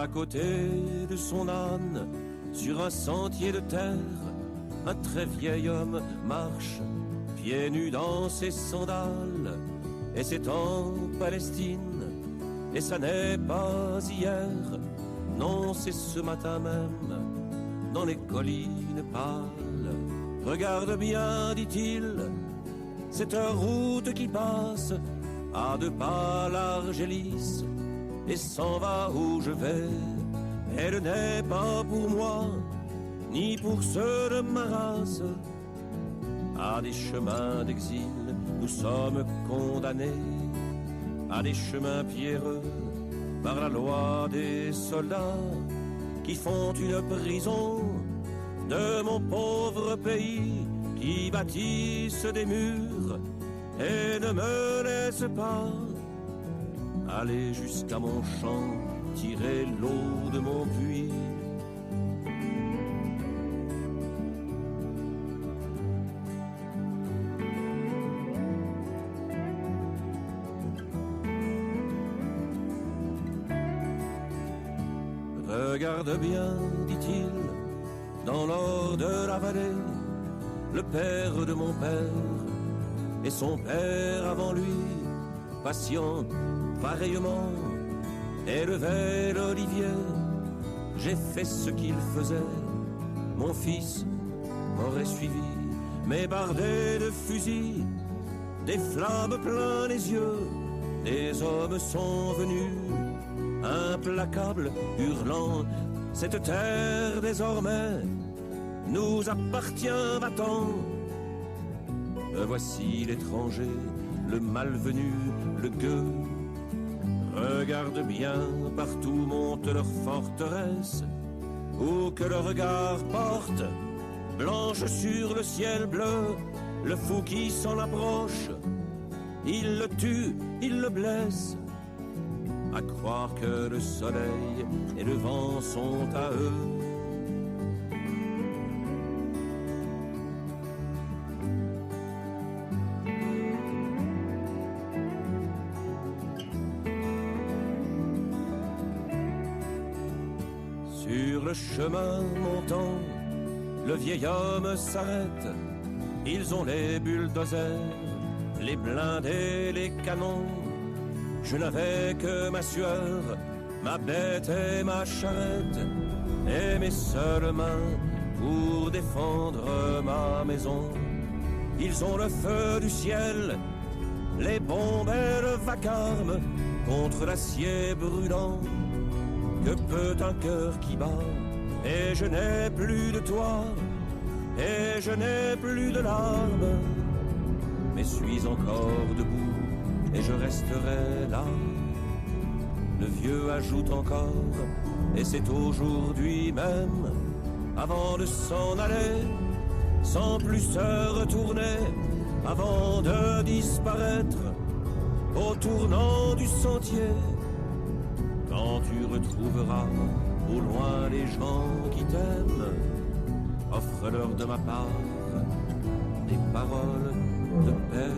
À côté de son âne, sur un sentier de terre, un très vieil homme marche, pieds nus dans ses sandales. Et c'est en Palestine, et ça n'est pas hier, non c'est ce matin même, dans les collines pâles. Regarde bien, dit-il, cette route qui passe à 2 pas large et lisse, et s'en va où je vais. Elle n'est pas pour moi, ni pour ceux de ma race. À des chemins d'exil, nous sommes condamnés, à des chemins pierreux, par la loi des soldats, qui font une prison de mon pauvre pays, qui bâtissent des murs et ne me laissent pas aller jusqu'à mon champ, tirer l'eau de mon puits. Regarde bien, dit-il, dans l'or de la vallée, le père de mon père et son père avant lui, patient pareillement, élevait l'olivier. J'ai fait ce qu'il faisait, mon fils m'aurait suivi, mais bardé de fusils, des flammes plein les yeux, des hommes sont venus, implacables, hurlant, cette terre désormais nous appartient, va-t'en. Voici l'étranger, le malvenu, le gueux. Regarde bien, partout monte leur forteresse, où que le regard porte, blanche sur le ciel bleu, le fou qui s'en approche, il le tue, il le blesse. À croire que le soleil et le vent sont à eux. Sur le chemin montant, le vieil homme s'arrête. Ils ont les bulldozers, les blindés, les canons. Je n'avais que ma sueur, ma bête et ma charrette, et mes seules mains pour défendre ma maison. Ils ont le feu du ciel, les bombes et le vacarme contre l'acier brûlant. Que peut un cœur qui bat, et je n'ai plus de toi, et je n'ai plus de larmes, mais suis encore debout. Et je resterai là. Le vieux ajoute encore, et c'est aujourd'hui même, avant de s'en aller, sans plus se retourner, avant de disparaître, au tournant du sentier, quand tu retrouveras au loin les gens qui t'aiment, offre-leur de ma part des paroles de paix.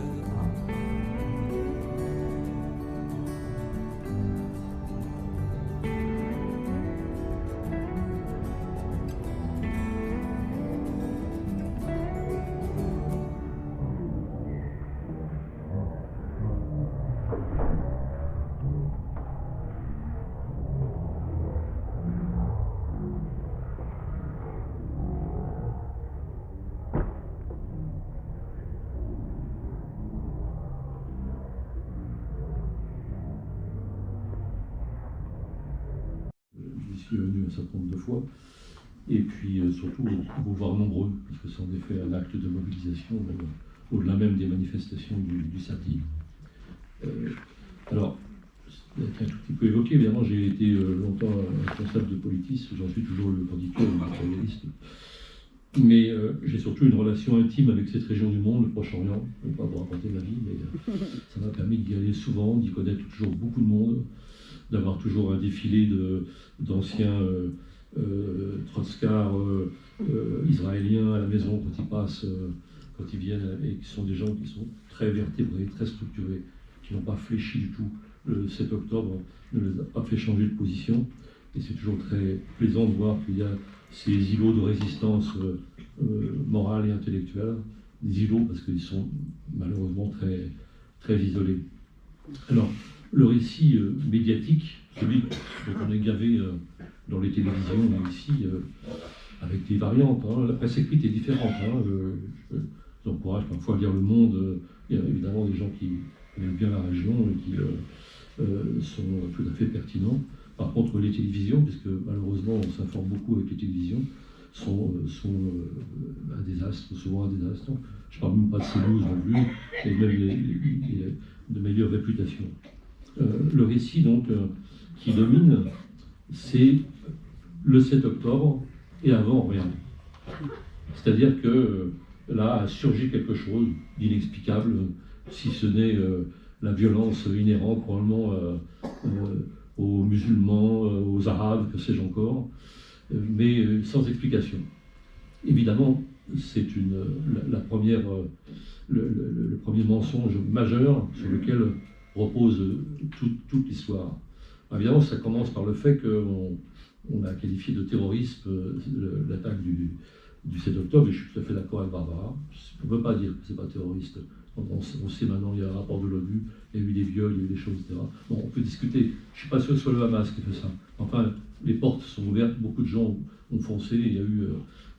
J'y suis venu un certain nombre de fois, et puis surtout vous voir nombreux, parce que c'est en effet un acte de mobilisation, au-delà même des manifestations du samedi. Alors, un tout petit peu évoqué, évidemment, j'ai été longtemps responsable de politis, j'en suis toujours le conducteur, le matérialiste, mais j'ai surtout une relation intime avec cette région du monde, le Proche-Orient. Je ne vais pas vous raconter ma vie, mais ça m'a permis d'y aller souvent, d'y connaître toujours beaucoup de monde, d'avoir toujours un défilé d'anciens trotskars israéliens à la maison quand ils passent, quand ils viennent, et qui sont des gens qui sont très vertébrés, très structurés, qui n'ont pas fléchi du tout. Le 7 octobre ne les a pas fait changer de position. et c'est toujours très plaisant de voir qu'il y a ces îlots de résistance morale et intellectuelle, des îlots parce qu'ils sont malheureusement très, très isolés. Alors, le récit médiatique, celui dont on est gavé dans les télévisions, mais ici, avec des variantes, hein. La presse écrite est différente. Hein. Je vous encourage parfois à lire Le Monde. Il y a évidemment des gens qui connaissent bien la région et qui sont tout à fait pertinents. Par contre, les télévisions, puisque malheureusement on s'informe beaucoup avec les télévisions, sont un désastre, souvent un désastre. Je ne parle même pas de CNews non plus, et même de meilleure réputation. Le récit donc qui domine, c'est le 7 octobre et avant rien. C'est-à-dire que là a surgi quelque chose d'inexplicable, si ce n'est la violence inhérente probablement aux musulmans, aux arabes, que sais-je encore, mais sans explication. Évidemment, c'est le premier mensonge majeur sur lequel repose toute l'histoire. Évidemment, ça commence par le fait qu'on a qualifié de terrorisme l'attaque du 7 octobre, et je suis tout à fait d'accord avec Barbara. On ne peut pas dire que ce n'est pas terroriste. On sait maintenant, il y a un rapport de l'ONU, il y a eu des viols, il y a eu des choses, etc. Bon, on peut discuter. Je ne suis pas sûr que ce soit le Hamas qui fait ça. Enfin, les portes sont ouvertes, beaucoup de gens ont foncé, il y a eu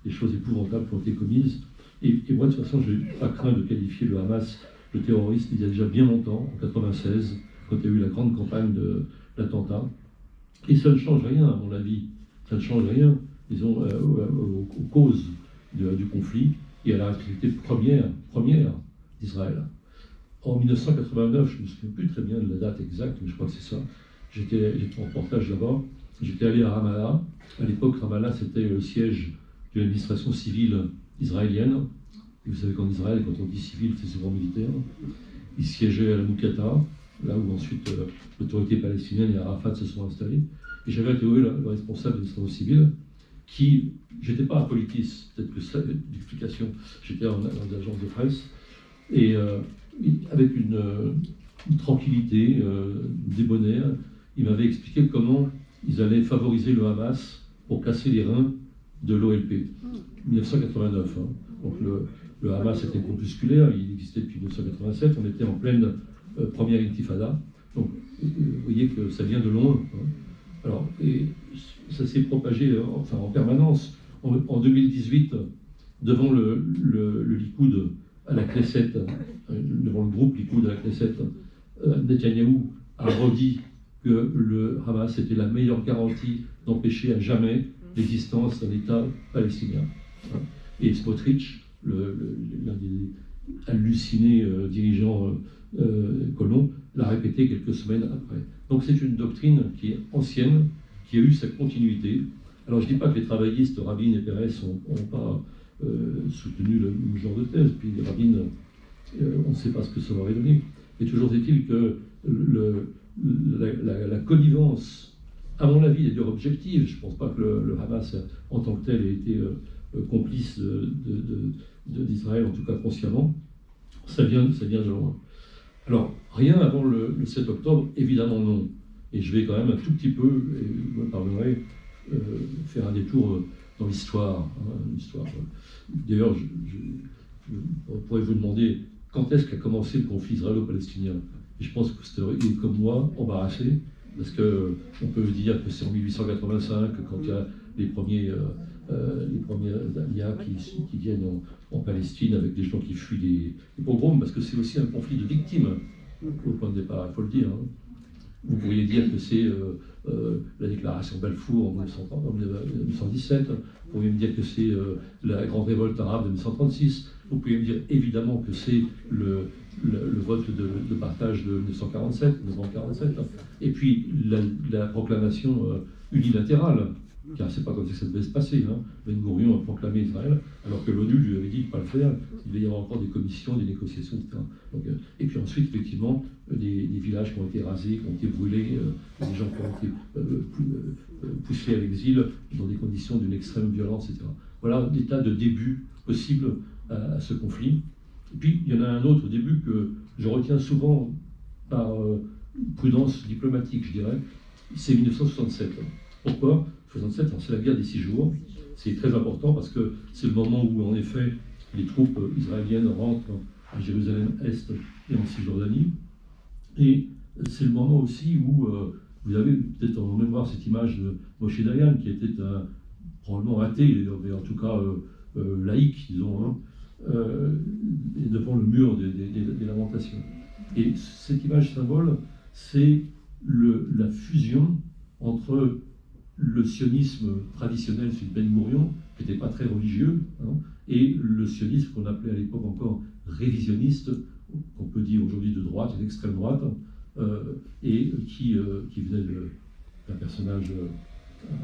des choses épouvantables qui ont été commises. Et moi, de toute façon, je n'ai pas craint de qualifier le Hamas de terroriste il y a déjà bien longtemps, en 1996, quand il y a eu la grande campagne de l'attentat. Et ça ne change rien, à mon avis. Ça ne change rien, disons, aux causes du conflit et à la responsabilité première d'Israël. En 1989, je ne me souviens plus très bien de la date exacte, mais je crois que c'est ça, j'étais en reportage là-bas, j'étais allé à Ramallah. À l'époque, Ramallah, c'était le siège de l'administration civile israélienne. Et vous savez qu'en Israël, quand on dit civil, c'est souvent militaire. Il siégeait à la Moukata, là où ensuite l'autorité palestinienne et Arafat se sont installés. Et j'avais interviewé le responsable de l'administration civile, qui, j'étais pas à Politis, peut-être que ça, l'explication, j'étais dans l'agence de presse, et avec une tranquillité débonnaire, il m'avait expliqué comment ils allaient favoriser le Hamas pour casser les reins de l'OLP. 1989. Hein. Donc le Hamas était groupusculaire, il existait depuis 1987, on était en pleine première intifada. Donc vous voyez que ça vient de loin. Hein. Alors, et ça s'est propagé en permanence. En 2018, devant le Likoud à la Knesset, devant le groupe Likoud à la Knesset, Netanyahou a redit que le Hamas était la meilleure garantie d'empêcher à jamais l'existence d'un État palestinien. Et Smotrich, l'un des hallucinés dirigeants colons, l'a répété quelques semaines après. Donc c'est une doctrine qui est ancienne, qui a eu sa continuité. Alors je ne dis pas que les travaillistes, Rabin et Peres, n'ont pas soutenu le même genre de thèse, puis Rabin, on ne sait pas ce que ça aurait donné. Mais toujours est-il que la connivence, à mon avis, est d'ailleurs objective. Je ne pense pas que le Hamas, en tant que tel, ait été complice d'Israël, en tout cas consciemment. Ça vient de loin. Alors, rien avant le 7 octobre, évidemment non. Et je vais quand même un tout petit peu, et vous me pardonnerez, faire un détour dans l'histoire. Hein, D'ailleurs, on pourrait vous demander quand est-ce qu'a commencé le conflit israélo-palestinien. Et je pense que vous êtes comme moi embarrassé, parce qu'on peut dire que c'est en 1885, quand il y a les premiers aliyahs qui viennent en Palestine avec des gens qui fuient des pogroms, parce que c'est aussi un conflit de victimes au point de départ, il faut le dire. Hein. Vous pourriez dire que c'est la déclaration Balfour en 1917, vous pourriez me dire que c'est la grande révolte arabe de 1936, vous pouvez me dire évidemment que c'est le vote de partage de 1947, et puis la proclamation unilatérale, car c'est pas comme ça que ça devait se passer. Hein. Ben Gourion a proclamé Israël, alors que l'ONU lui avait dit de ne pas le faire, il devait y avoir encore des commissions, des négociations, etc. Donc, et puis ensuite, effectivement, des villages qui ont été rasés, qui ont été brûlés, des gens qui ont été poussés à l'exil dans des conditions d'une extrême violence, etc. Voilà l'état de début possible à ce conflit. Et puis, il y en a un autre début que je retiens souvent par prudence diplomatique, je dirais, c'est 1967. Pourquoi 67, c'est la guerre des 6 jours. C'est très important parce que c'est le moment où, en effet, les troupes israéliennes rentrent à Jérusalem-Est et en Cisjordanie. Et c'est le moment aussi où vous avez peut-être en mémoire cette image de Moshe Dayan, qui était probablement athée, mais en tout cas laïque, disons, hein, devant le mur des lamentations. Et cette image symbole, c'est la fusion entre le sionisme traditionnel, celui de Ben Gourion, qui n'était pas très religieux, hein, et le sionisme qu'on appelait à l'époque encore révisionniste, qu'on peut dire aujourd'hui de droite et d'extrême droite, et qui venait d'un personnage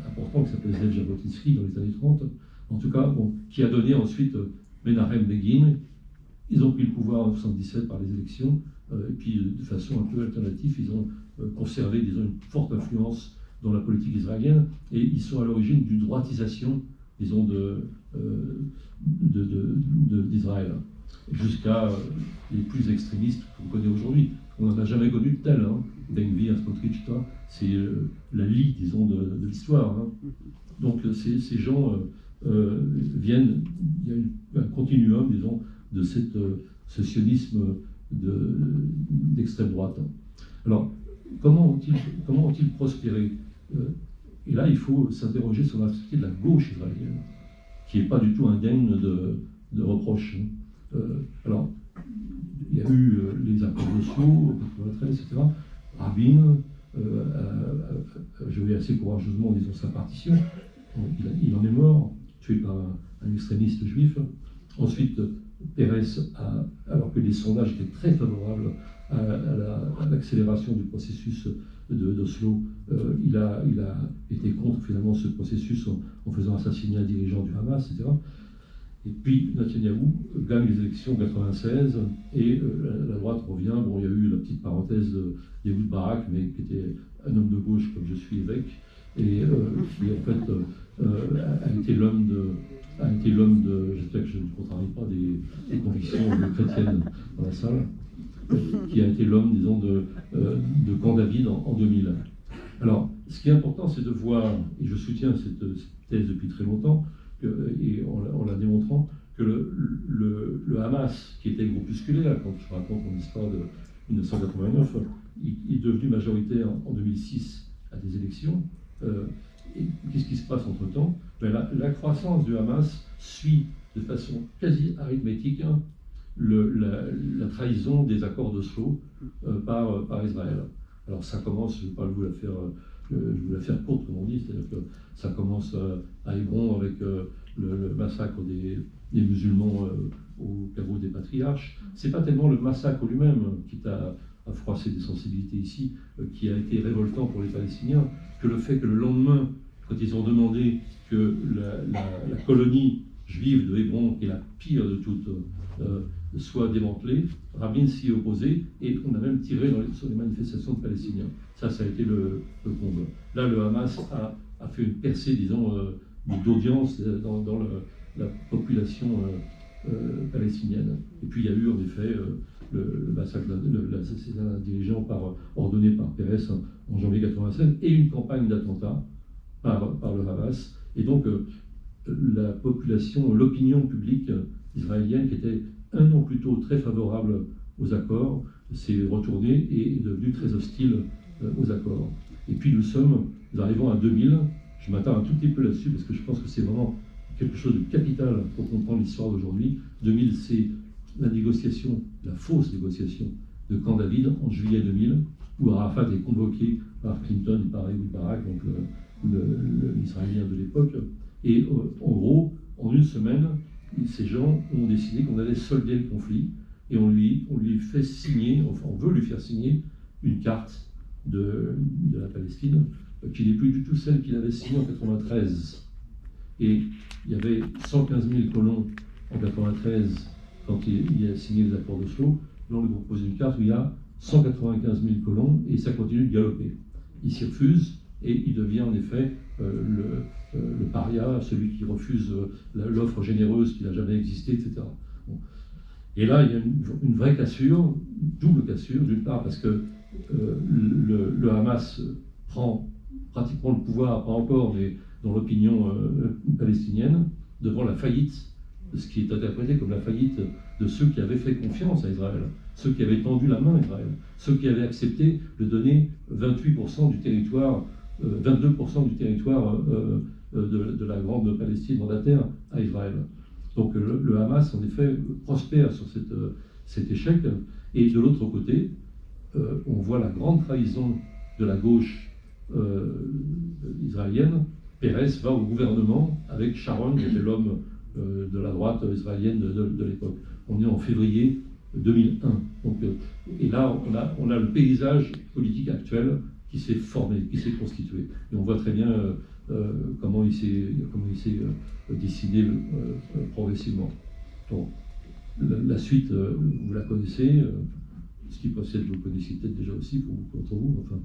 important qui s'appelait Zev Jabotinsky dans les années 30, en tout cas, bon, qui a donné ensuite Menahem Begin. Ils ont pris le pouvoir en 1977 par les élections, et puis de façon un peu alternative, ils ont conservé, disons, une forte influence dans la politique israélienne, et ils sont à l'origine d'une droitisation, disons, d'Israël, jusqu'à les plus extrémistes qu'on connaît aujourd'hui. On n'en a jamais connu de tel, hein. Ben-Gvir, Smotrich, c'est la lie, disons, de l'histoire. Hein. Donc ces gens viennent, il y a un continuum, disons, de ce sionisme d'extrême droite. Alors, comment ont-ils prospéré? Et là, il faut s'interroger sur la société de la gauche israélienne, qui n'est pas du tout indemne de reproches. Alors, il y a eu les accords d'Oslo, en 1993, etc. Rabin a joué assez courageusement, disons, sa partition. Il en est mort, tué par un extrémiste juif. Ensuite, Pérez, alors que les sondages étaient très favorables à l'accélération du processus d'Oslo, il a été contre finalement ce processus en faisant assassiner un dirigeant du Hamas, etc. Et puis Netanyahou gagne les élections en 1996 et la droite revient. Bon, il y a eu la petite parenthèse d'Ehud Barak, mais qui était un homme de gauche comme je suis évêque, et qui en fait a été l'homme de, j'espère que je ne contrarie pas des convictions chrétiennes dans la salle, qui a été l'homme, disons, de Camp David en 2000. Alors, ce qui est important, c'est de voir, et je soutiens cette thèse depuis très longtemps, et en la démontrant, que le Hamas, qui était groupusculaire, quand je raconte mon histoire de 1989, il est devenu majoritaire en 2006 à des élections. Et qu'est-ce qui se passe entre-temps? La croissance du Hamas suit de façon quasi arithmétique la trahison des accords d'Oslo par Israël. Alors ça commence, je ne vais pas vous la faire courte comme on dit, c'est-à-dire que ça commence à Hébron avec le massacre des musulmans au caveau des patriarches. C'est pas tellement le massacre lui-même qui a froissé des sensibilités ici, qui a été révoltant pour les Palestiniens, que le fait que le lendemain, quand ils ont demandé que la colonie juive de Hébron, qui est la pire de toutes, soit démantelée, Rabin s'y est opposé et on a même tiré sur les manifestations de Palestiniens. Ça a été le comble. Là, le Hamas a fait une percée, disons, d'audience dans la population palestinienne. Et puis il y a eu en effet le massacre, l'assassinat d'un dirigeant ordonné par Pérez en janvier 1996 et une campagne d'attentats par le Hamas. Et donc la population, l'opinion publique israélienne, qui était un an plus tôt très favorable aux accords, s'est retournée et est devenue très hostile aux accords. Et puis nous arrivons à 2000. Je m'attarde un tout petit peu là-dessus parce que je pense que c'est vraiment quelque chose de capital pour comprendre l'histoire d'aujourd'hui. 2000, c'est la négociation, la fausse négociation de Camp David en juillet 2000, où Arafat est convoqué par Clinton et par Ehud Barak, donc l'Israélien de l'époque. Et en gros, en une semaine, ces gens ont décidé qu'on allait solder le conflit et on lui fait signer, enfin on veut lui faire signer une carte de la Palestine qui n'est plus du tout celle qu'il avait signée en 1993. Et il y avait 115 000 colons en 1993 quand il a signé les accords d'Oslo. Là, on lui propose une carte où il y a 195 000 colons et ça continue de galoper. Il s'y refuse et il devient en effet le paria, celui qui refuse l'offre généreuse qui n'a jamais existé, etc. Bon. Et là, il y a une vraie cassure, une double cassure, d'une part parce que le Hamas prend pratiquement le pouvoir, pas encore, mais dans l'opinion palestinienne, devant la faillite, ce qui est interprété comme la faillite de ceux qui avaient fait confiance à Israël, ceux qui avaient tendu la main à Israël, ceux qui avaient accepté de donner 28% du territoire, 22% du territoire de la grande Palestine mandataire à Israël. Donc le Hamas, en effet, prospère sur cet échec. Et de l'autre côté, on voit la grande trahison de la gauche israélienne. Pérez va au gouvernement avec Sharon, qui était l'homme de la droite israélienne de l'époque. On est en février 2001. Donc, et là, on a le paysage politique actuel qui s'est formé, qui s'est constitué. Et on voit très bien comment il s'est décidé progressivement. Donc, la suite, vous la connaissez. Ce qui possède, vous le connaissez peut-être déjà aussi pour beaucoup d'entre vous. Enfin,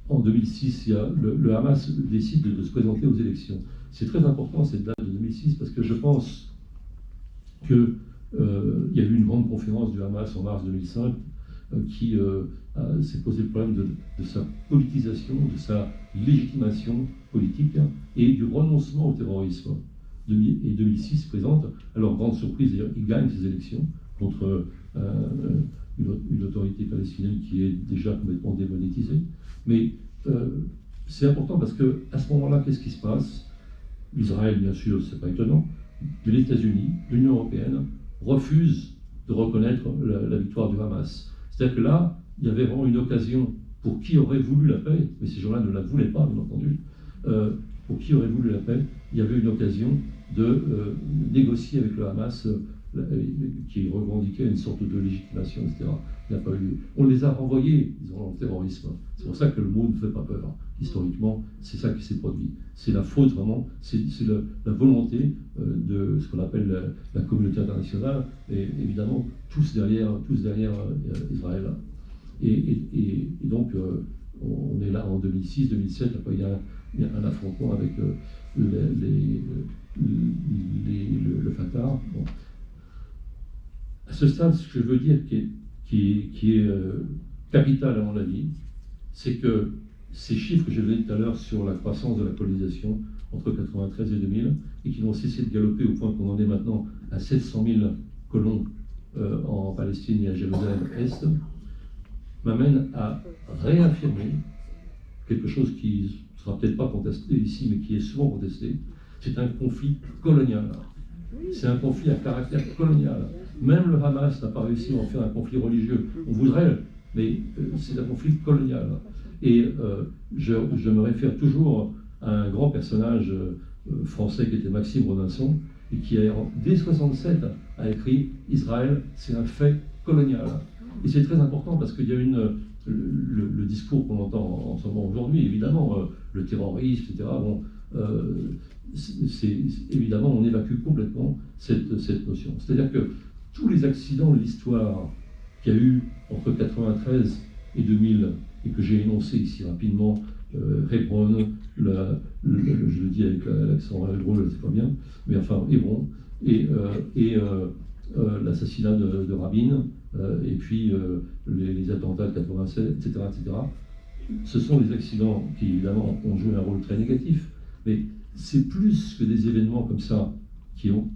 en 2006, le Hamas décide de se présenter aux élections. C'est très important cette date de 2006 parce que je pense qu'il y a eu une grande conférence du Hamas en mars 2005 qui s'est posé le problème de sa politisation, de sa légitimation politique et du renoncement au terrorisme. Et 2006 se présente, alors grande surprise, il gagne ces élections contre une autorité palestinienne qui est déjà complètement démonétisée. Mais c'est important parce qu'à ce moment-là, qu'est-ce qui se passe? Israël, bien sûr, c'est pas étonnant, mais les États-Unis, l'Union européenne, refusent de reconnaître la victoire du Hamas. C'est-à-dire que là, il y avait vraiment une occasion pour qui aurait voulu la paix, mais ces gens-là ne la voulaient pas, bien entendu, pour qui aurait voulu la paix, il y avait une occasion de négocier avec le Hamas qui revendiquait une sorte de légitimation, etc. Il n'a pas eu lieu. On les a renvoyés, disons, au terrorisme. C'est pour ça que le mot ne fait pas peur. Historiquement, c'est ça qui s'est produit. C'est la faute, vraiment, c'est la volonté de ce qu'on appelle la communauté internationale, et évidemment, tous derrière Israël. Et donc, on est là en 2006, 2007, après il y a un affrontement avec le Fatah. Bon. À ce stade, ce que je veux dire qui est capital à mon avis, c'est que ces chiffres que j'ai donnés tout à l'heure sur la croissance de la colonisation entre 1993 et 2000, et qui n'ont cessé de galoper au point qu'on en est maintenant à 700 000 colons en Palestine et à Jérusalem-Est, m'amène à réaffirmer quelque chose qui ne sera peut-être pas contesté ici, mais qui est souvent contesté. C'est un conflit colonial. C'est un conflit à caractère colonial. Même le Hamas n'a pas réussi à en faire un conflit religieux. On voudrait, mais c'est un conflit colonial. Et je me réfère toujours à un grand personnage français qui était Maxime Robinson, et qui, dès 1967, a écrit « Israël, c'est un fait colonial ». Et c'est très important parce qu'il y a le discours qu'on entend en ce moment aujourd'hui, évidemment, le terrorisme, etc. Bon, évidemment, on évacue complètement cette notion. C'est-à-dire que tous les accidents de l'histoire qu'il y a eu entre 1993 et 2000, et que j'ai énoncé ici rapidement, Hébron, je le dis avec l'accent hébreu, je ne sais pas bien, mais enfin Hébron, et l'assassinat de Rabin, et puis les attentats de 87, etc., etc. Ce sont des accidents qui, évidemment, ont joué un rôle très négatif, mais c'est plus que des événements comme ça qui ont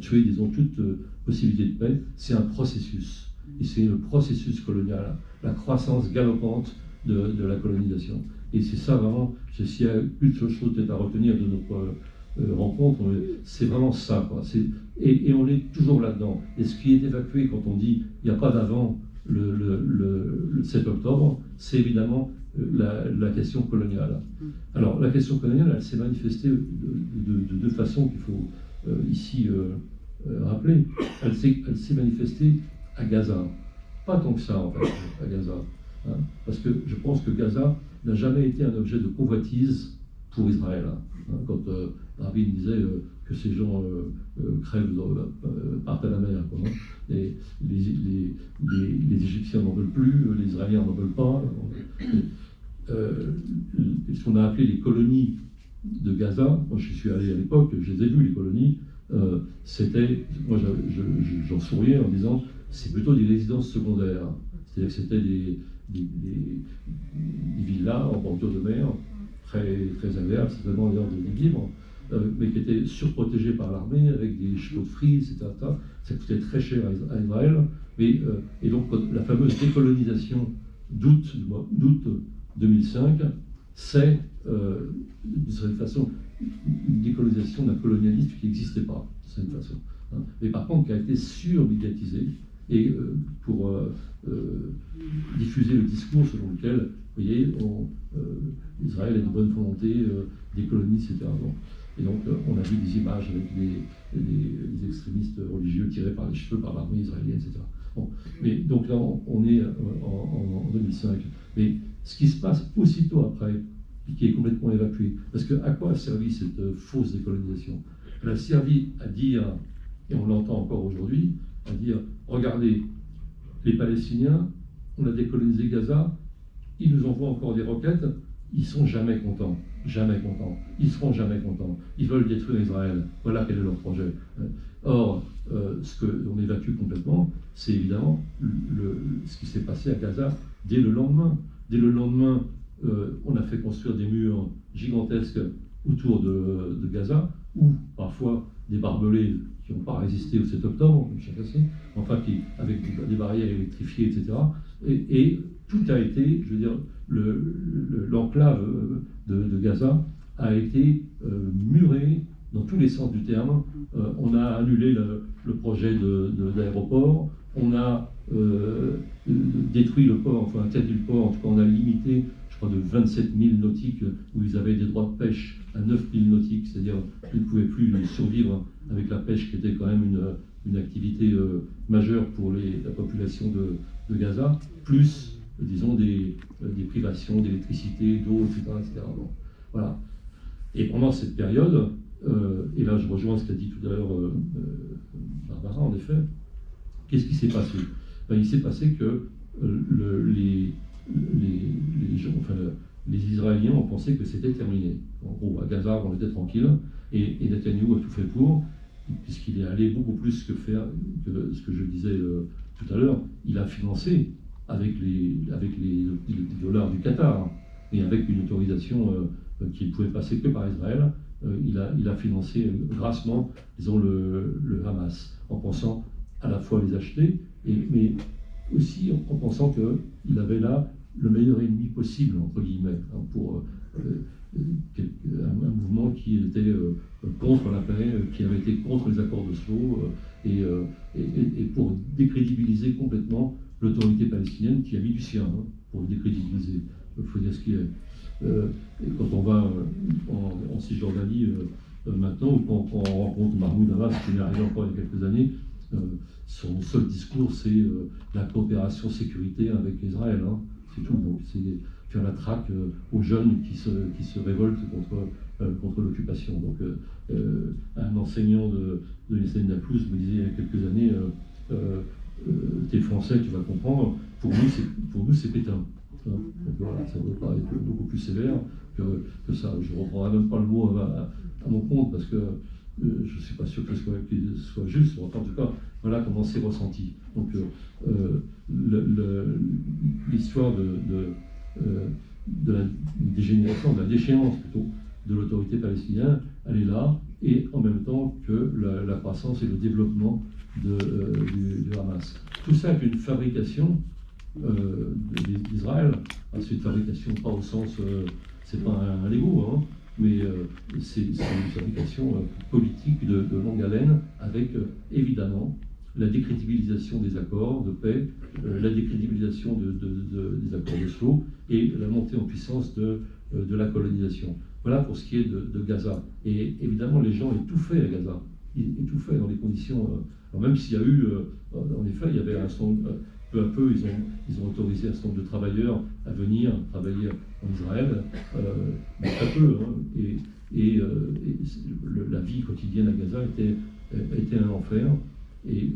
tué, disons, toute possibilité de paix. C'est un processus, et c'est le processus colonial, la croissance galopante de la colonisation. Et c'est ça vraiment, s'il y a une seule chose peut-être à retenir de notre rencontre, c'est vraiment ça, quoi. Et on est toujours là-dedans. Et ce qui est évacué quand on dit il n'y a pas d'avant le 7 octobre, c'est évidemment la question coloniale. Alors la question coloniale, elle s'est manifestée de deux façons qu'il faut ici rappeler. Elle s'est manifestée à Gaza. Pas tant que ça, en fait, à Gaza. Hein, parce que je pense que Gaza n'a jamais été un objet de convoitise pour Israël. Hein, quand Rabin disait que ces gens crèvent, partent à la mer. Quoi, hein, les Égyptiens n'en veulent plus, les Israéliens n'en veulent pas. Ce qu'on a appelé les colonies de Gaza, moi je suis allé à l'époque, je les ai vues, les colonies, c'était, moi j'en souriais en disant, c'est plutôt des résidences secondaires. C'est-à-dire que c'était des villas en bordure de mer, très agréable, certainement d'ailleurs de vivre, mais qui était surprotégé par l'armée avec des chevaux de frise, etc. Ça coûtait très cher à Israël. Et donc la fameuse décolonisation d'août 2005, c'est d'une certaine façon une décolonisation d'un colonialisme qui n'existait pas, de certaine façon. Hein. Mais par contre qui a été surmédiatisé et pour diffuser le discours selon lequel, vous voyez, Israël a de bonne volonté, décolonise, etc. Bon. Et donc on a vu des images avec des extrémistes religieux tirés par les cheveux par l'armée israélienne, etc. Bon. Mais donc là on est en 2005. Mais ce qui se passe aussitôt après, qui est complètement évacué, parce que à quoi a servi cette fausse décolonisation? Elle a servi à dire, et on l'entend encore aujourd'hui, à dire, regardez, les Palestiniens, on a décolonisé Gaza, ils nous envoient encore des roquettes, ils sont jamais contents, ils seront jamais contents, ils veulent détruire Israël, voilà quel est leur projet. Or, ce qu'on évacue complètement, c'est évidemment ce qui s'est passé à Gaza dès le lendemain. Dès le lendemain, on a fait construire des murs gigantesques autour de Gaza, ou parfois des barbelés qui n'ont pas résisté au 7 octobre, comme chacun sait, enfin avec des barrières électrifiées, etc. Et tout a été, je veux dire, l'enclave de Gaza a été murée dans tous les sens du terme. On a annulé le projet d'aéroport, on a détruit le port, enfin interdit le port, en tout cas on a limité, je crois, de 27 000 nautiques où ils avaient des droits de pêche à 9 000 nautiques, c'est-à-dire qu'ils ne pouvaient plus survivre avec la pêche qui était quand même une activité majeure pour la population de Gaza, plus, disons, des privations d'électricité, d'eau, etc. Bon, voilà. Et pendant cette période, et là je rejoins ce qu'a dit tout à l'heure Barbara, en effet, qu'est-ce qui s'est passé? Ben, il s'est passé que les Israéliens ont pensé que c'était terminé. En gros, à Gaza, on était tranquille, et Netanyahou a tout fait pour, puisqu'il est allé beaucoup plus que faire que ce que je disais tout à l'heure. Il a financé avec les dollars du Qatar, et avec une autorisation qui ne pouvait passer que par Israël. Il a financé grassement, disons, le Hamas, en pensant à la fois les acheter, mais aussi en pensant qu'il avait là le meilleur ennemi possible, entre guillemets, hein, pour un mouvement qui était contre la paix, qui avait été contre les accords d'Oslo, et pour décrédibiliser complètement l'autorité palestinienne qui a mis du sien, hein, pour décrédibiliser. Il faut dire ce qu'il est. Et quand on va en Cisjordanie maintenant, ou quand on rencontre Mahmoud Abbas, qui est arrivé encore il y a quelques années, son seul discours, c'est la coopération sécuritaire avec Israël. Hein, c'est tout. Donc, c'est faire la traque aux jeunes qui se révoltent contre l'occupation. Donc, un enseignant de l'Institut de Naplouse me disait il y a quelques années, t'es français, tu vas comprendre, pour nous c'est Pétain. Hein, donc voilà, ça ne doit pas être beaucoup plus sévère que ça. Je ne reprendrai même pas le mot à mon compte parce que je ne suis pas sûr que ce soit juste. En tout cas, voilà comment c'est ressenti. Donc l'histoire de la dégénération, de la déchéance plutôt, de l'autorité palestinienne, elle est là, et en même temps que la croissance et le développement du Hamas. Tout ça est une fabrication d'Israël. C'est une fabrication pas au sens, c'est pas un Lego, hein, mais c'est une fabrication politique de longue haleine, avec évidemment la décrédibilisation des accords de paix, la décrédibilisation des accords d'Oslo et la montée en puissance de la colonisation. Voilà pour ce qui est de Gaza. Et évidemment, les gens étouffaient à Gaza, étouffaient dans les conditions. Alors même s'il y a eu, en effet, il y avait un certain peu à peu, ils ont autorisé un certain nombre de travailleurs à venir travailler en Israël, mais très peu. Hein, et la vie quotidienne à Gaza était un enfer, et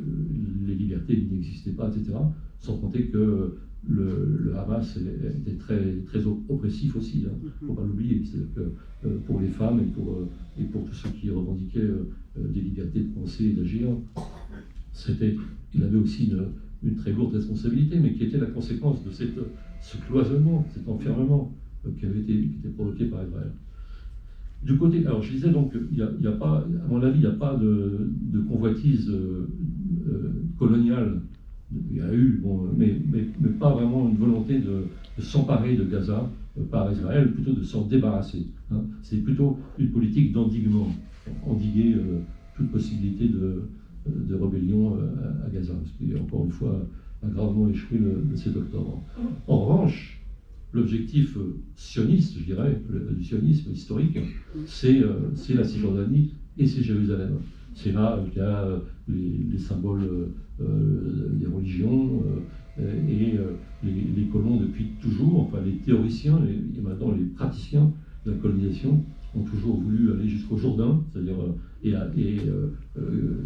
les libertés n'existaient pas, etc. Sans compter que le Hamas était très, très oppressif aussi, il ne faut pas l'oublier. C'est-à-dire que pour les femmes et pour tous ceux qui revendiquaient des libertés de penser et d'agir, il avait aussi une très lourde responsabilité, mais qui était la conséquence de ce cloisonnement, cet enfermement. qui étaient provoquées par Israël. Du côté, alors je disais donc, il y a pas, à mon avis, il n'y a pas de convoitise coloniale. Il y a eu, bon, mais pas vraiment une volonté de s'emparer de Gaza par Israël, plutôt de s'en débarrasser. Hein. C'est plutôt une politique d'endiguement, endiguer toute possibilité de rébellion à Gaza, ce qui, encore une fois, a gravement échoué le 7 octobre. En revanche, l'objectif sioniste, je dirais, du sionisme historique, c'est la Cisjordanie et c'est Jérusalem. C'est là qu'il y a les symboles des religions et les colons depuis toujours, enfin les théoriciens et maintenant les praticiens de la colonisation ont toujours voulu aller jusqu'au Jourdain, c'est-à-dire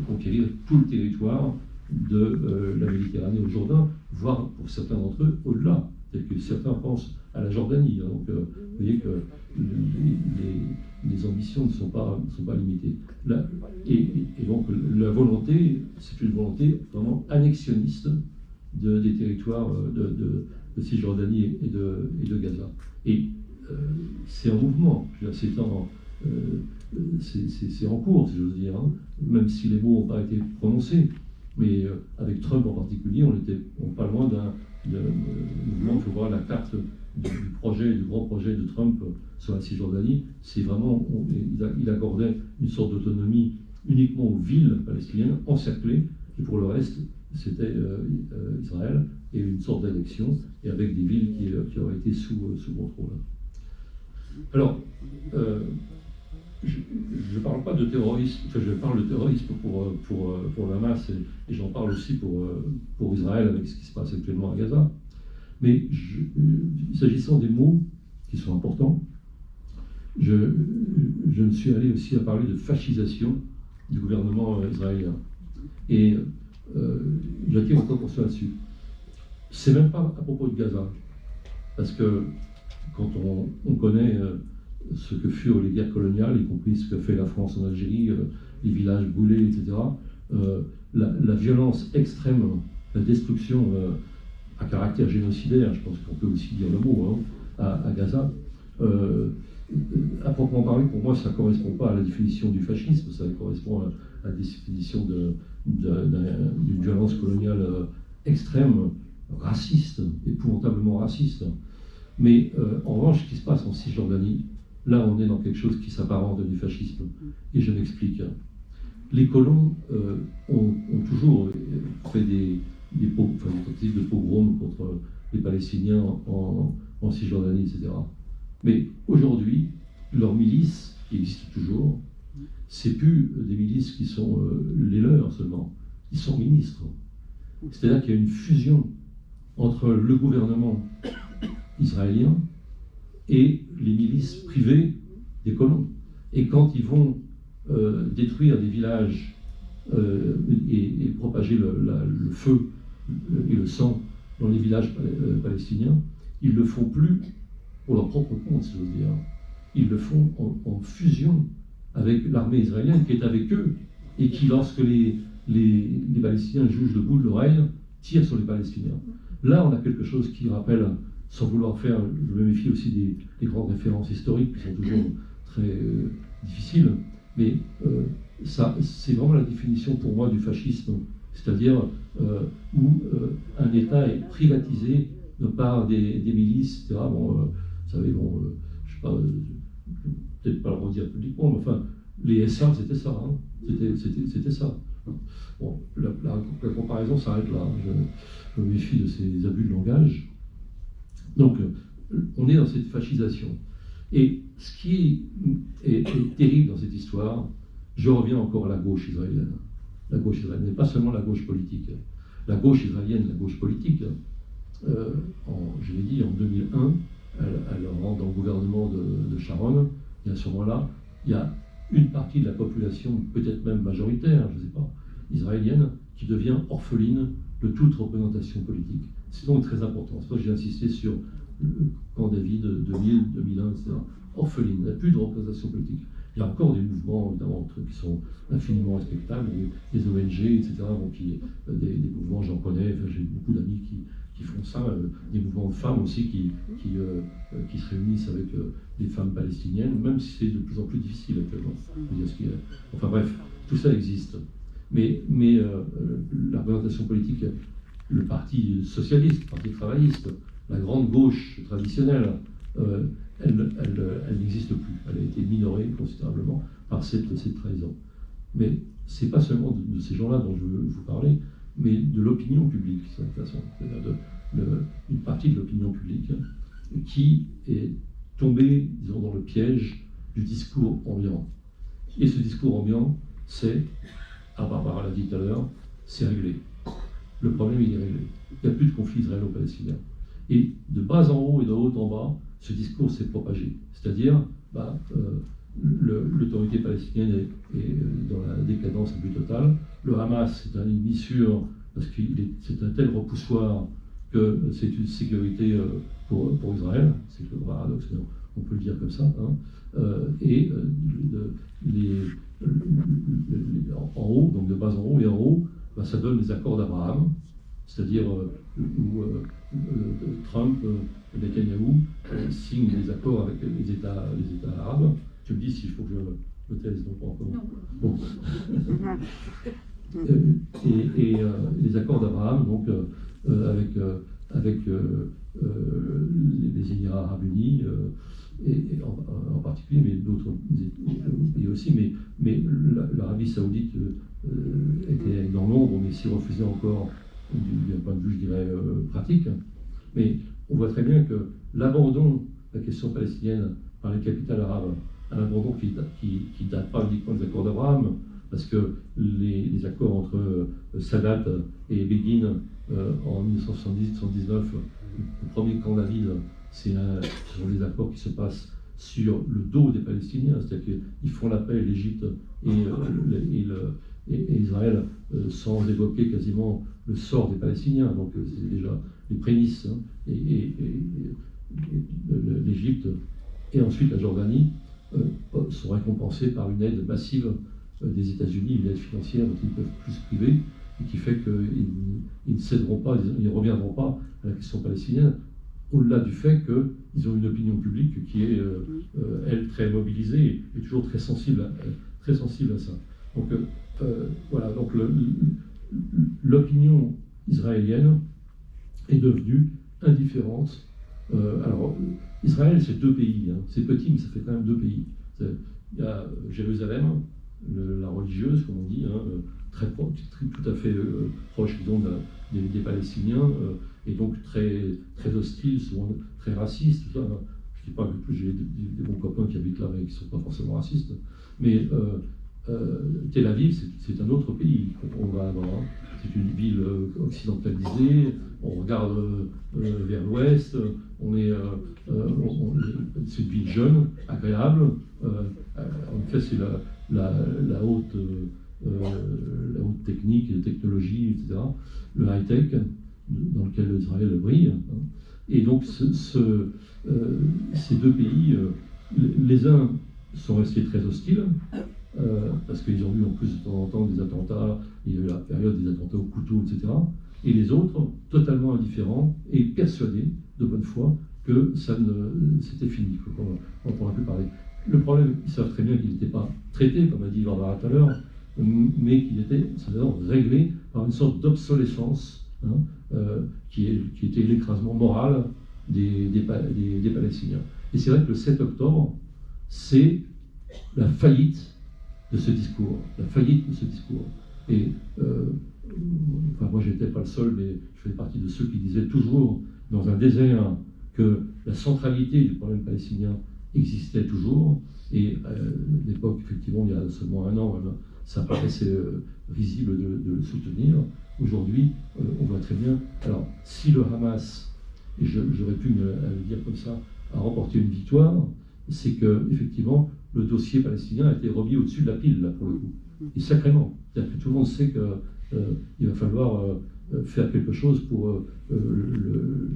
conquérir tout le territoire de la Méditerranée au Jourdain, voire pour certains d'entre eux au-delà. C'est que certains pensent à la Jordanie. Hein, donc, vous voyez que les ambitions ne sont pas limitées. Là, et donc, la volonté, c'est une volonté vraiment annexionniste des territoires de Cisjordanie et de Gaza. Et c'est en mouvement. C'est en cours, si j'ose dire, hein, même si les mots n'ont pas été prononcés. Mais avec Trump en particulier, on était pas loin d'un mouvement. Il faut voir la carte du grand projet de Trump sur la Cisjordanie. C'est vraiment, il accordait une sorte d'autonomie uniquement aux villes palestiniennes encerclées, et pour le reste, c'était Israël et une sorte d'annexion, et avec des villes qui auraient été sous contrôle. Alors, je ne parle pas de terrorisme, enfin, je parle de terrorisme pour le Hamas et j'en parle aussi pour Israël avec ce qui se passe actuellement à Gaza. Mais s'agissant des mots qui sont importants, je me suis allé aussi à parler de fascisation du gouvernement israélien. Et j'attire votre attention là-dessus. C'est même pas à propos de Gaza, parce que quand on connaît ce que furent les guerres coloniales, y compris ce que fait la France en Algérie, les villages brûlés, etc., la violence extrême, la destruction à caractère génocidaire, je pense qu'on peut aussi dire le mot, hein, à Gaza, à proprement parler, pour moi, ça ne correspond pas à la définition du fascisme, ça correspond à la définition d'une violence coloniale extrême, raciste, épouvantablement raciste. Mais en revanche, ce qui se passe en Cisjordanie, là, on est dans quelque chose qui s'apparente à du fascisme. Et je m'explique. Les colons ont toujours fait des tentatives de pogrom contre les Palestiniens en Cisjordanie, etc. Mais aujourd'hui, leurs milices, qui existent toujours, c'est plus des milices qui sont les leurs seulement. Ils sont ministres. C'est-à-dire qu'il y a une fusion entre le gouvernement israélien et les milices privées des colons. Et quand ils vont détruire des villages et propager le feu et le sang dans les villages palestiniens, ils ne le font plus pour leur propre compte, si j'ose dire. Ils le font en fusion avec l'armée israélienne qui est avec eux et qui, lorsque les Palestiniens jugent le bout de l'oreille, tire sur les Palestiniens. Là, on a quelque chose qui rappelle, sans vouloir faire, je me méfie aussi des grandes références historiques qui sont toujours très difficiles, mais ça, c'est vraiment la définition pour moi du fascisme, c'est-à-dire où un État est privatisé par des milices, etc. Bon, vous savez, je ne sais pas, peut-être pas le redire publiquement, mais enfin, les SA, c'était ça, hein. C'était ça. Bon, la comparaison s'arrête là. Je me méfie de ces abus de langage. Donc, on est dans cette fascisation. Et ce qui est terrible dans cette histoire, je reviens encore à la gauche israélienne. La gauche israélienne, mais pas seulement la gauche politique. La gauche israélienne, la gauche politique, je l'ai dit, en 2001, elle rentre dans le gouvernement de Sharon, et à ce moment-là, il y a une partie de la population, peut-être même majoritaire, je ne sais pas, israélienne, qui devient orpheline de toute représentation politique. C'est donc très important. C'est pour ça que j'ai insisté sur le camp David 2000, 2001, etc. Orpheline, il n'y a plus de représentation politique. Il y a encore des mouvements, évidemment, qui sont infiniment respectables, des ONG, etc. Donc, des mouvements, j'en connais, j'ai beaucoup d'amis qui font ça, des mouvements de femmes aussi qui se réunissent avec des femmes palestiniennes, même si c'est de plus en plus difficile actuellement. Enfin bref, tout ça existe. Mais la représentation politique, le parti socialiste, le parti travailliste, la grande gauche traditionnelle, elle n'existe plus. Elle a été minorée considérablement par cette trahison. Mais ce n'est pas seulement de ces gens-là dont je veux vous parler, mais de l'opinion publique, de toute façon. C'est-à-dire une partie de l'opinion publique qui est tombée, disons, dans le piège du discours ambiant. Et ce discours ambiant, c'est, Barbara l'a dit tout à l'heure, c'est réglé. Le problème, il est réglé. Il n'y a plus de conflit israélo-palestinien. Et de bas en haut et de haut en bas, ce discours s'est propagé. C'est-à-dire, l'autorité palestinienne est dans la décadence la plus totale. Le Hamas est un ennemi sûr, parce que c'est un tel repoussoir que c'est une sécurité pour Israël. C'est le paradoxe, mais on peut le dire comme ça. En haut, donc de bas en haut et en haut, ça donne les accords d'Abraham, c'est-à-dire où Trump, Netanyahou signent des accords avec les États arabes. Tu me dis s'il faut que je me taise, non pas encore. Bon. Et les accords d'Abraham, donc avec les Émirats arabes unis, et en particulier, mais d'autres pays aussi, mais l'Arabie saoudite était dans l'ombre, mais s'y refusait encore d'un point de vue, je dirais, pratique. Mais on voit très bien que l'abandon de la question palestinienne par les capitales arabes, un abandon qui ne date pas uniquement des accords d'Abraham, parce que les accords entre Sadat et Begin en 1970-19, le premier camp David, ce sont les accords qui se passent sur le dos des Palestiniens, c'est-à-dire qu'ils font la paix, l'Égypte et Israël, sans évoquer quasiment le sort des Palestiniens. Donc c'est déjà les prémices, l'Égypte et ensuite la Jordanie sont récompensés par une aide massive des États-Unis, une aide financière dont ils ne peuvent plus se priver, et qui fait qu'ils ne céderont pas, ils ne reviendront pas à la question palestinienne, au-delà du fait qu'ils ont une opinion publique qui est, elle, très mobilisée et toujours très sensible à ça. Donc voilà, donc l'opinion israélienne est devenue indifférente. Alors, Israël, c'est deux pays, hein. C'est petit, mais ça fait quand même deux pays. Il y a Jérusalem, la religieuse, comme on dit, hein, tout à fait proche, disons, des Palestiniens, et donc très hostile, souvent très raciste. Tout ça. Je ne dis pas que j'ai des bons copains qui habitent là, mais qui ne sont pas forcément racistes. Mais Tel Aviv, c'est un autre pays qu'on va avoir. Hein. C'est une ville occidentalisée, on regarde vers l'ouest, c'est une ville jeune, agréable. En fait, c'est la haute technique, la technologie, etc., le high-tech dans lequel Israël brille. Hein. Et donc, ces deux pays, les uns sont restés très hostiles, parce qu'ils ont eu en plus de temps en temps des attentats, il y a eu la période des attentats au couteau, etc. Et les autres, totalement indifférents et persuadés de bonne foi que c'était fini, qu'on ne pourra plus parler. Le problème, ils savent très bien qu'il n'était pas traité, comme a dit Barbara tout à l'heure, mais qu'il était réglé par une sorte d'obsolescence, hein, qui était l'écrasement moral des Palestiniens. Et c'est vrai que le 7 octobre, c'est la faillite de ce discours, Et moi, je n'étais pas le seul, mais je fais partie de ceux qui disaient toujours, dans un désert, que la centralité du problème palestinien existait toujours. Et à l'époque, effectivement, il y a seulement un an, ça paraissait risible de le soutenir. Aujourd'hui, on voit très bien. Alors, si le Hamas, et j'aurais pu le dire comme ça, a remporté une victoire, c'est que effectivement le dossier palestinien a été remis au-dessus de la pile, là, pour le coup. Et sacrément. C'est-à-dire que tout le monde sait qu'il va falloir faire quelque chose pour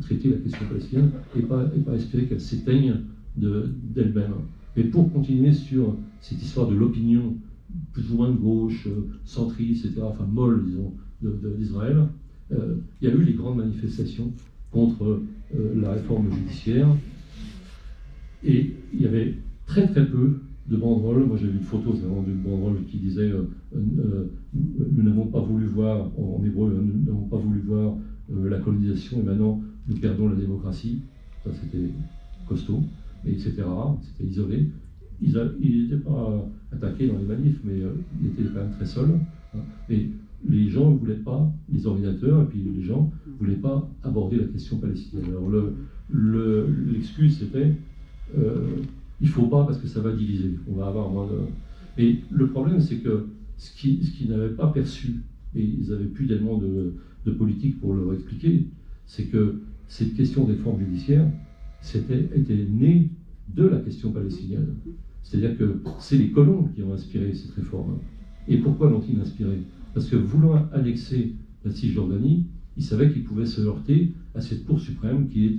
traiter la question palestinienne et pas espérer qu'elle s'éteigne d'elle-même. Mais pour continuer sur cette histoire de l'opinion plus ou moins de gauche, centriste, etc., enfin molle, disons, d'Israël, il y a eu les grandes manifestations contre la réforme judiciaire. Et il y avait très très peu de banderoles. Moi j'ai vu une photo d'une banderole qui disait nous n'avons pas voulu voir, en hébreu, nous n'avons pas voulu voir la colonisation et maintenant nous perdons la démocratie. Ça c'était costaud, mais c'était rare, c'était isolé. Ils n'étaient pas attaqués dans les manifs, mais ils étaient quand même très seuls. Hein. Et les gens ne voulaient pas, les organisateurs et puis les gens ne voulaient pas aborder la question palestinienne. Alors l'excuse c'était il ne faut pas parce que ça va diviser. On va avoir moins de... Mais le problème c'est que ce qu'ils n'avaient pas perçu, et ils n'avaient plus tellement de politique pour leur expliquer, c'est que cette question des réformes judiciaires était née de la question palestinienne. C'est-à-dire que c'est les colons qui ont inspiré cette réforme. Et pourquoi l'ont-ils inspiré? Parce que voulant annexer la Cisjordanie, ils savaient qu'ils pouvaient se heurter à cette Cour suprême qui est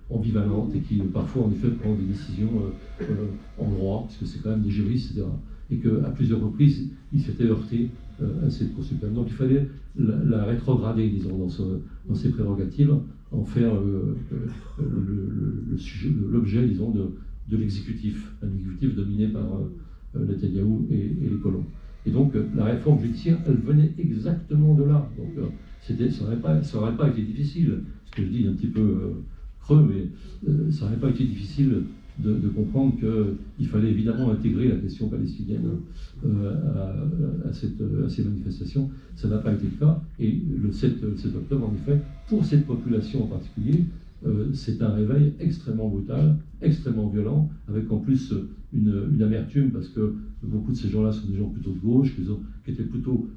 ambivalente et qui parfois en effet prend des décisions en droit, parce que c'est quand même des juristes, etc. Et qu'à plusieurs reprises, ils s'étaient heurtés à cette Cour suprême. Donc il fallait la rétrograder, disons, dans ses prérogatives, en faire l'objet, disons, de l'exécutif, un exécutif dominé par Netanyahou et les colons. Et donc la réforme judiciaire, elle venait exactement de là. Donc ça n'aurait pas été difficile, ce que je dis un petit peu creux, mais ça n'aurait pas été difficile de comprendre qu'il fallait évidemment intégrer la question palestinienne à ces manifestations. Ça n'a pas été le cas. Et le 7 octobre, en effet, pour cette population en particulier, c'est un réveil extrêmement brutal, extrêmement violent, avec en plus une amertume, parce que beaucoup de ces gens-là sont des gens plutôt de gauche, qui étaient plutôt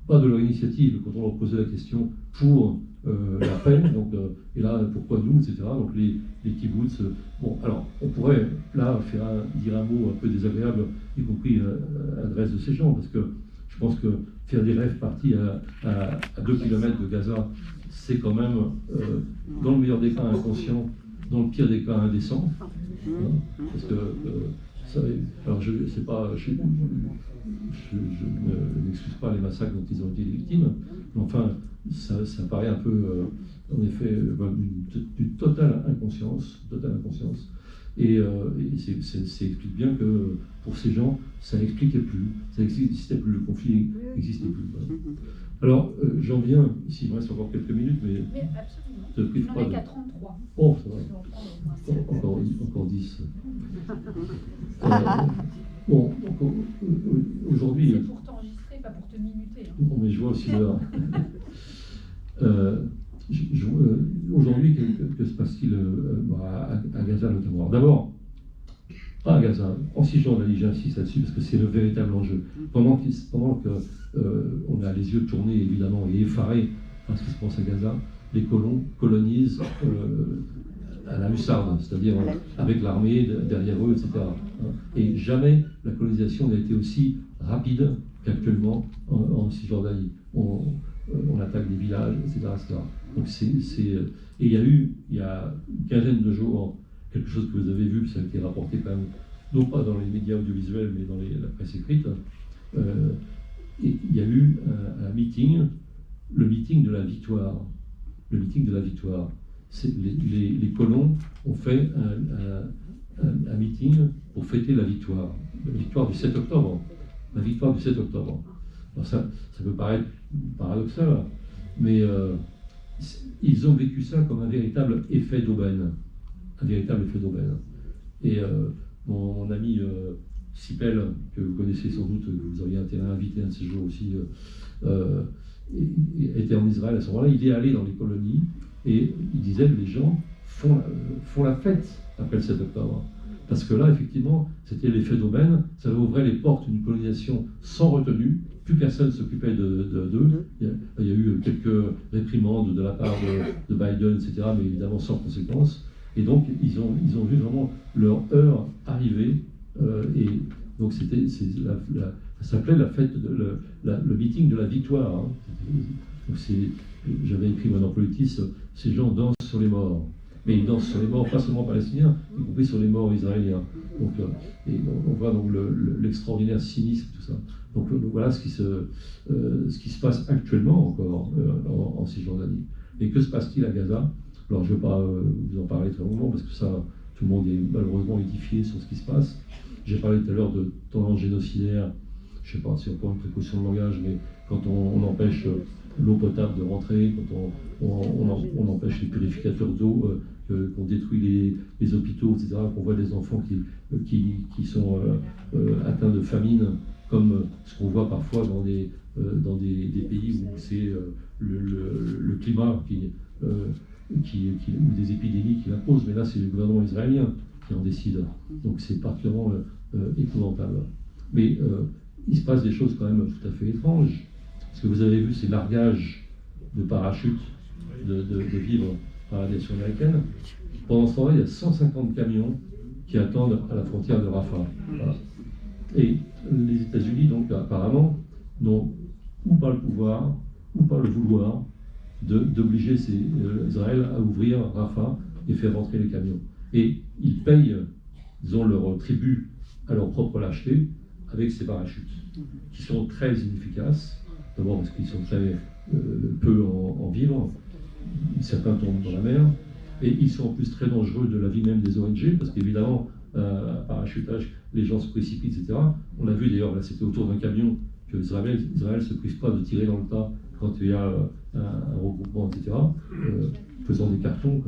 pas de leur initiative quand on leur posait la question pour la paix, donc, et là pourquoi nous, etc. Donc les kibboutz. Bon, alors on pourrait là dire un mot un peu désagréable, y compris à l'adresse de ces gens, parce que je pense que faire des rêves partis à 2 km de Gaza, c'est quand même, dans le meilleur des cas, inconscient, dans le pire des cas, indécent. Hein, parce que, alors je n'excuse pas les massacres dont ils ont été victimes, mais enfin, ça paraît un peu, en effet, d'une totale inconscience. Et ça explique bien que pour ces gens, ça n'expliquait plus, ça n'existait plus, le conflit n'existait plus. Voilà. Alors, j'en viens, ici il me reste encore quelques minutes, mais absolument. On n'en est qu'à 33. Oh, ça va. Encore 10. Bon, donc, aujourd'hui... C'est pour t'enregistrer, pas pour te minuter. Hein. Bon, mais je vois aussi l'heure. Aujourd'hui, que se passe-t-il à Gaza notamment? D'abord, pas à Gaza, en Cisjordanie, j'insiste là-dessus parce que c'est le véritable enjeu. Pendant qu'on a les yeux tournés évidemment et effarés par ce qui se passe à Gaza, les colons colonisent à la hussarde, c'est-à-dire avec l'armée derrière eux, etc. Et jamais la colonisation n'a été aussi rapide qu'actuellement en Cisjordanie. On attaque des villages, etc. Donc et il y a eu, il y a une quinzaine de jours, quelque chose que vous avez vu, ça a été rapporté quand même, non pas dans les médias audiovisuels, mais dans la presse écrite. Et il y a eu un meeting, le meeting de la victoire. Le meeting de la victoire. Les colons ont fait un meeting pour fêter la victoire du 7 octobre. La victoire du 7 octobre. Alors ça peut paraître paradoxal, mais ils ont vécu ça comme un véritable effet d'aubaine. Et mon ami Sipel, que vous connaissez sans doute, que vous auriez intérêt à inviter un de ces jours aussi, était en Israël à ce moment-là. Il est allé dans les colonies et il disait que les gens font la fête après le 7 octobre. Parce que là, effectivement, c'était l'effet d'aubaine, ça ouvrait les portes d'une colonisation sans retenue, plus personne ne s'occupait d'eux. Il y a eu quelques réprimandes de la part de Biden, etc., mais évidemment sans conséquence. Et donc, ils ont vu vraiment leur heure arriver. Et donc, ça s'appelait la fête, le meeting de la victoire. Hein. Donc j'avais écrit moi dans Politis, ces gens dansent sur les morts. mais il danse sur les morts, pas seulement palestiniens, y compris sur les morts israéliens. Donc, et on voit donc l'extraordinaire cynisme, tout ça. Donc voilà ce qui se passe actuellement encore en Cisjordanie. Et que se passe-t-il à Gaza? Alors je ne vais pas vous en parler très longuement, parce que ça, tout le monde est malheureusement édifié sur ce qui se passe. J'ai parlé tout à l'heure de tendance génocidaire, je ne sais pas si on prend une précaution de langage, mais quand on empêche l'eau potable de rentrer, quand on empêche les purificateurs d'eau, qu'on détruit les hôpitaux, etc., qu'on voit des enfants qui sont atteints de famine, comme ce qu'on voit parfois dans des pays où c'est le climat ou des épidémies qui l'imposent, mais là c'est le gouvernement israélien qui en décide, donc c'est particulièrement épouvantable. Mais il se passe des choses quand même tout à fait étranges. Ce que vous avez vu, c'est largage de parachutes de vivres par l'aviation américaine. Pendant ce temps-là, il y a 150 camions qui attendent à la frontière de Rafah. Voilà. Et les États-Unis, donc, apparemment, n'ont ou pas le pouvoir, ou pas le vouloir d'obliger Israël à ouvrir Rafah et faire rentrer les camions. Et ils payent, disons, leur tribut à leur propre lâcheté avec ces parachutes, qui sont très inefficaces. D'abord parce qu'ils sont très peu en vivres, certains tombent dans la mer, et ils sont en plus très dangereux de la vie même des ONG, parce qu'évidemment, à parachutage, les gens se précipitent, etc. On l'a vu d'ailleurs, là c'était autour d'un camion, que Israël ne se prive pas de tirer dans le tas quand il y a un regroupement, etc., faisant des cartons,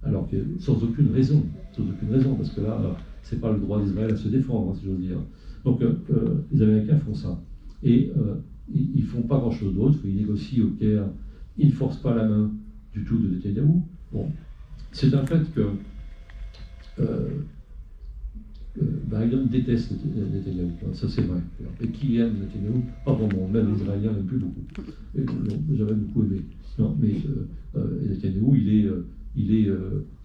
alors que sans aucune raison, parce que là, c'est pas le droit d'Israël à se défendre, si j'ose dire. Donc les Américains font ça. Et ils ne font pas grand-chose d'autre, ils négocient au Caire, ils ne forcent pas la main du tout de Netanyahou. Bon, c'est un fait que Biden déteste Netanyahou, ça c'est vrai. Et qui aime Netanyahou? Pas vraiment, même les Israéliens n'aiment plus beaucoup. J'avais beaucoup aimé. Non, mais Netanyahou, il est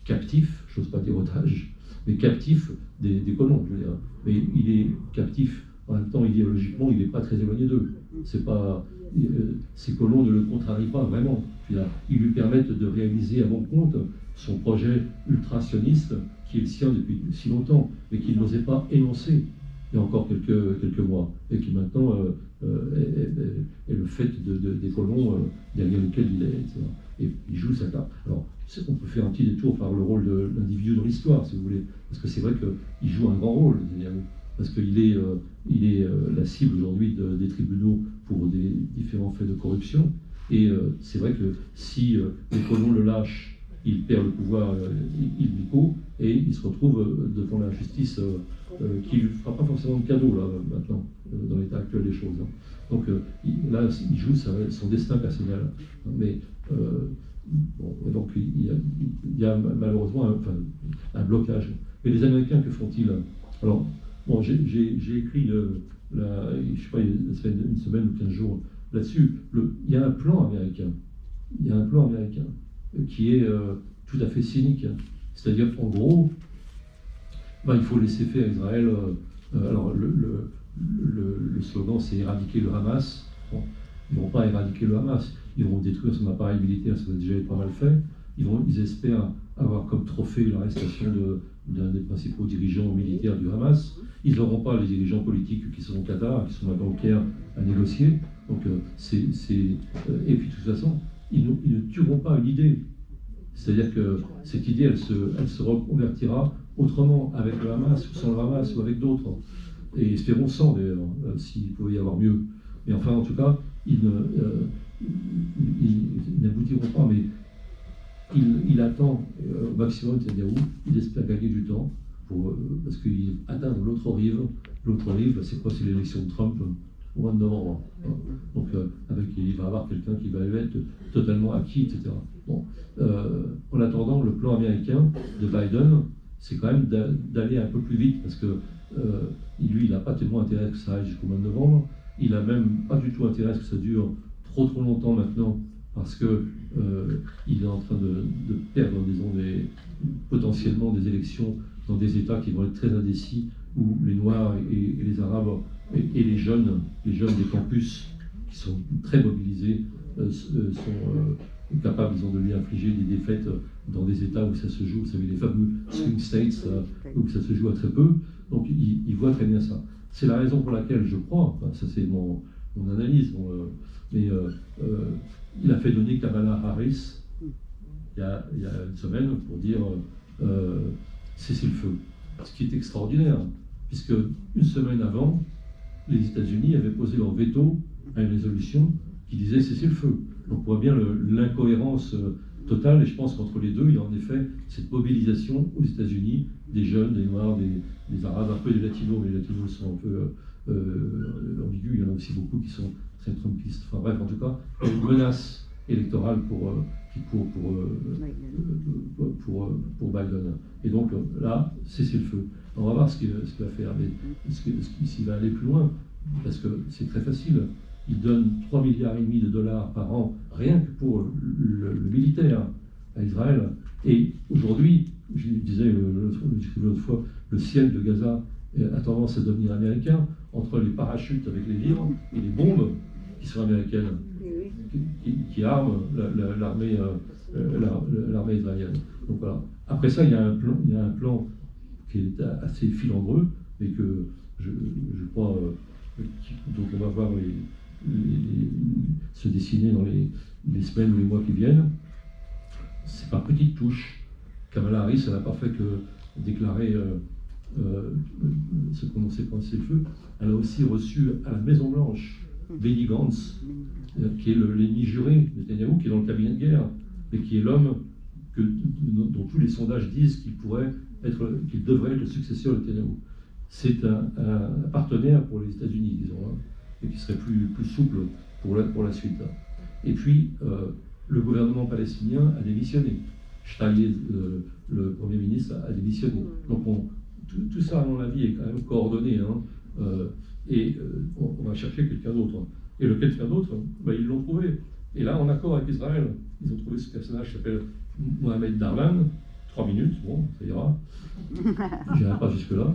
captif, j'ose pas dire otage, mais captif des colons, je veux dire. Mais il est captif. En même temps, idéologiquement, il n'est pas très éloigné d'eux. Ces colons ne le contrarient pas vraiment. Ils lui permettent de réaliser à bon compte son projet ultra-sioniste, qui est le sien depuis si longtemps, mais qu'il n'osait pas énoncer il y a encore quelques mois, et qui maintenant est le fait des colons derrière lesquels il est, etc. Et il joue sa carte. Alors, on peut faire un petit détour par le rôle de l'individu dans l'histoire, si vous voulez, parce que c'est vrai qu'il joue un grand rôle, parce qu'il est la cible aujourd'hui des tribunaux pour des différents faits de corruption. Et c'est vrai que si les colons le lâchent, il perd le pouvoir illico et il se retrouve devant la justice qui ne lui fera pas forcément de cadeau là, maintenant, dans l'état actuel des choses. Hein. Donc là, il joue son destin personnel. Mais bon, donc il y a malheureusement un blocage. Mais les Américains, que font-ils? Alors, bon, j'ai écrit, je sais pas, ça fait une semaine ou 15 jours là-dessus. Il y a un plan américain. Qui est tout à fait cynique. C'est-à-dire qu'en gros, il faut laisser faire Israël. Alors le slogan, c'est éradiquer le Hamas. Bon, ils ne vont pas éradiquer le Hamas. Ils vont détruire son appareil militaire, ça va déjà être pas mal fait. Ils espèrent avoir comme trophée l'arrestation d'un des principaux dirigeants militaires du Hamas. Ils n'auront pas les dirigeants politiques qui sont au Qatar, qui sont maintenant au Caire à négocier. Donc, et puis de toute façon, ils ne tueront pas une idée. C'est-à-dire que cette idée, elle se reconvertira autrement, avec le Hamas, ou sans le Hamas, ou avec d'autres. Et espérons sans, d'ailleurs, s'il pouvait y avoir mieux. Mais enfin, en tout cas, ils n'aboutiront pas. Mais il attend au maximum Netanyahou, il espère gagner du temps, parce qu'il atteindre l'autre rive. L'autre rive, c'est quoi? C'est l'élection de Trump au mois de novembre. Donc, il va y avoir quelqu'un qui va être totalement acquis, etc. Bon. En attendant, le plan américain de Biden, c'est quand même d'aller un peu plus vite, parce que lui, il n'a pas tellement intérêt que ça aille jusqu'au mois de novembre. Il n'a même pas du tout intérêt à ce que ça dure trop longtemps maintenant, parce que il est en train de perdre, disons, potentiellement des élections dans des États qui vont être très indécis, où les Noirs et les Arabes et les jeunes des campus qui sont très mobilisés capables, disons, de lui infliger des défaites dans des États où ça se joue, vous savez, les fameux swing states, où ça se joue à très peu. Donc il voit très bien ça. C'est la raison pour laquelle je crois, enfin, ça c'est mon analyse, mais il a fait donner Kamala Harris il y a une semaine pour dire cessez le feu. Ce qui est extraordinaire, puisque une semaine avant, les États-Unis avaient posé leur veto à une résolution qui disait cessez le feu. Donc on voit bien l'incohérence totale, et je pense qu'entre les deux, il y a en effet cette mobilisation aux États-Unis des jeunes, des Noirs, des Arabes, un peu des Latinos, mais les Latinos sont un peu ambigus, il y en a aussi beaucoup qui sont très trumpistes. Enfin bref, en tout cas, il y a une menace électorale pour Biden. Et donc là, cessez le feu. On va voir ce qu'il va faire, mais s'il va aller plus loin, parce que c'est très facile. Il donne 3,5 milliards de dollars par an, rien que pour le militaire à Israël. Et aujourd'hui, je disais l'autre fois, le ciel de Gaza a tendance à devenir américain, entre les parachutes avec les vivres et les bombes qui sont américaines, qui arment l'armée israélienne. Donc voilà. Après ça, il y a un plan qui est assez filandreux, mais que je crois, donc on va voir se dessiner dans les semaines ou les mois qui viennent. C'est par petites touches. Kamala Harris, elle n'a pas fait que déclarer ce qu'on sait penser le feu. Elle a aussi reçu à la Maison-Blanche Benny Gantz, qui est l'ennemi juré de Netanyahou, qui est dans le cabinet de guerre, et qui est l'homme dont tous les sondages disent qu'il devrait être le successeur de Netanyahou. C'est un partenaire pour les États-Unis, disons, et qui serait plus souple pour la suite. Et puis, le gouvernement palestinien a démissionné. Shtayeh, le Premier ministre, a démissionné. Donc tout ça, à mon avis, est quand même coordonné. Et on va chercher quelqu'un d'autre. Et le quelqu'un d'autre, ils l'ont trouvé. Et là, en accord avec Israël, ils ont trouvé ce personnage qui s'appelle Mohamed Darlan. 3 minutes, bon, ça ira. Je n'irai pas jusque-là.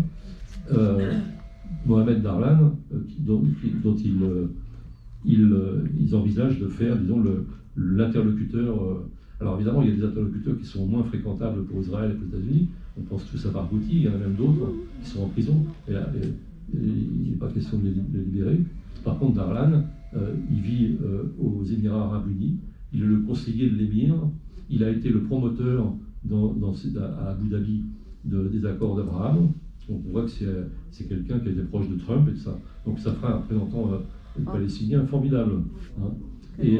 Mohamed Darlan, dont ils envisagent de faire, disons, l'interlocuteur. Alors évidemment, il y a des interlocuteurs qui sont moins fréquentables pour Israël et pour les États-Unis. On pense tous à Barghouti, il y en a même d'autres qui sont en prison. Et là, il n'est pas question de les libérer. Par contre, Darlan, il vit aux Émirats Arabes Unis. Il est le conseiller de l'émir. Il a été le promoteur à Abu Dhabi des accords d'Abraham. Donc on voit que c'est quelqu'un qui était proche de Trump et de ça. Donc ça fera un représentant palestinien formidable. Et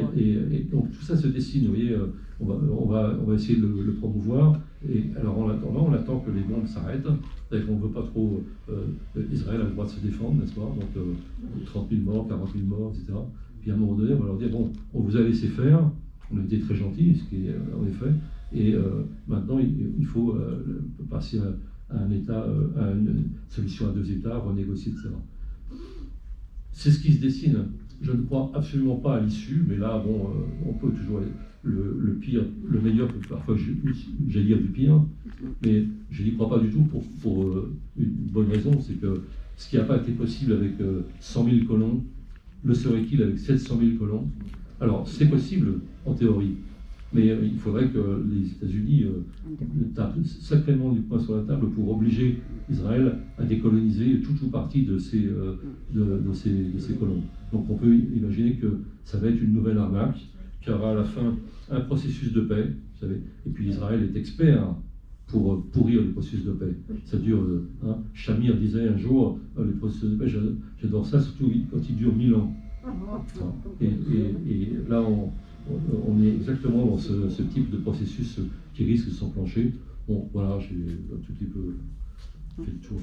donc tout ça se dessine, vous voyez, on va essayer de le promouvoir. Et alors en attendant, on attend que les bombes s'arrêtent. C'est-à-dire qu'on ne veut pas trop. Israël a le droit de se défendre, n'est-ce pas? Donc 30 000 morts, 40 000 morts, etc. Puis à un moment donné, on va leur dire bon, on vous a laissé faire, on a été très gentils, ce qui est en effet. Et maintenant, il faut passer à un État, à une solution à 2 États, renégocier, etc. C'est ce qui se dessine. Je ne crois absolument pas à l'issue, mais là, bon, on peut toujours le pire, le meilleur, parfois j'allais dire du pire, mais je n'y crois pas du tout pour une bonne raison, c'est que ce qui n'a pas été possible avec 100 000 colons, le serait-il avec 700 000 colons? Alors, c'est possible en théorie, mais il faudrait que les États-Unis tapent sacrément du poing sur la table pour obliger Israël à décoloniser tout ou partie de ces colons. Donc on peut imaginer que ça va être une nouvelle arnaque, qui aura à la fin un processus de paix, vous savez. Et puis Israël est expert pour pourrir le processus de paix. Ça dure, Shamir disait un jour, les processus de paix, j'adore ça, surtout quand ils durent 1000 ans. Et là, on est exactement dans ce type de processus qui risque de s'enclencher. Bon, voilà, j'ai un tout petit peu fait le tour.